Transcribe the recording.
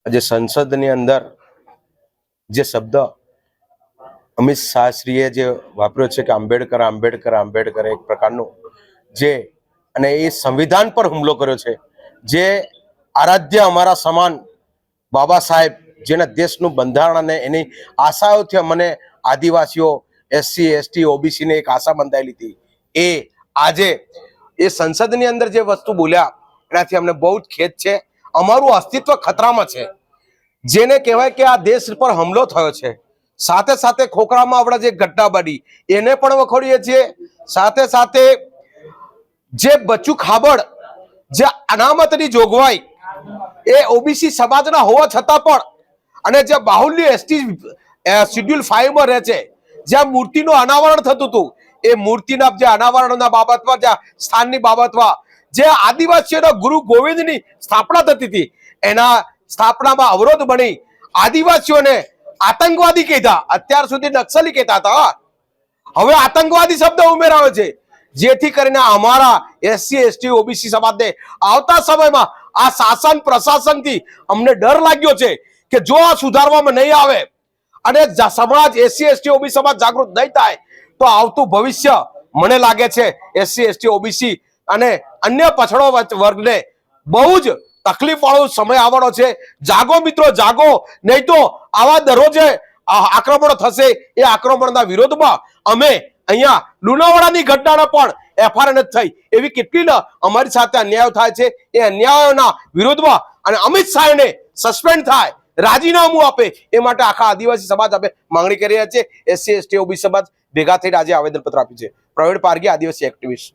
આજે સંસદની અંદર જે શબ્દ અમિત શાહશ્રીએ જે વાપર્યો છે કે આંબેડકર આંબેડકર આંબેડકર એક પ્રકારનો જે અને એ સંવિધાન પર હુમલો કર્યો છે, જે આરાધ્ય અમારા સમાન બાબા સાહેબ જેના દેશનું બંધારણ અને એની આશાઓથી અમને આદિવાસીઓ એસસી એસટી ઓબીસીને એક આશા બંધાયેલી હતી, એ આજે એ સંસદની અંદર જે વસ્તુ બોલ્યા એનાથી અમને બહુ જ ખેદ છે. અમારું અસ્તિત્વ ખતરામાં છે. જેને કહેવાય કે આ દેશ પર હુમલો થયો છે, સાથે સાથે ખોખરામાં આપણા જે ઘટના બની એને પણ વખોડીએ છીએ. સાથે સાથે જે બચ્ચું ખાબડ જે અનામતની જોગવાઈ એ ઓબીસી સમાજના હોવા છતાં પણ અને જે બાહુલ્ય એસટી શેડ્યુલ 5 માં રહે છે, જ્યાં મૂર્તિનું અનાવરણ થતું હતું, એ મૂર્તિના જે અનાવરણના બાબતમાં જે સ્થાનની બાબતમાં જે આદિવાસીઓના ગુરુ ગોવિંદની સ્થાપના થતી હતી, એના સ્થાપનામાં અવરોધ બની આદિવાસીઓને આતંકવાદી કહેતા, અત્યાર સુધી નક્સલી કહેતા હતા, હવે આતંકવાદી શબ્દ ઉમેરાયો છે, જેથી કરીને અમારા એસસી એસટી ઓબીસી સમાજને આવતા સમયમાં આ શાસન પ્રશાસનથી અમને ડર લાગ્યો છે કે જો આ સુધારવામાં નહીં આવે અને સમાજ એસસી એસટી ઓબીસી સમાજ જાગૃત નહીં થાય તો આવતું ભવિષ્ય મને લાગે છે એસસી એસટી ઓબીસી અને અન્ય પછડો વર્ગને બહુ જ તકલીફ વાળો સમય આવવાનો છે. જાગો મિત્રો, જાગો, નહીં તો આવા દરરોજે આક્રમણો થશે. એ આક્રમણના વિરોધમાં અમે અહીંયા લુણાવાડાની ઘટનાના પણ એફઆઈઆર નથી થઈ, એવી કેટલી અમારી સાથે અન્યાય થાય છે. એ અન્યાયોના વિરોધમાં અને અમિત શાહને સસ્પેન્ડ થાય, રાજીનામું આપે, એ માટે આખા આદિવાસી સમાજ અમે માંગણી કરી રહ્યા છે. એસસી એસટી ઓબીસી સમાજ ભેગા થઈને આજે આવેદનપત્ર આપ્યું છે. પ્રવીણ પારગી, આદિવાસી એક્ટિવિસ્ટ.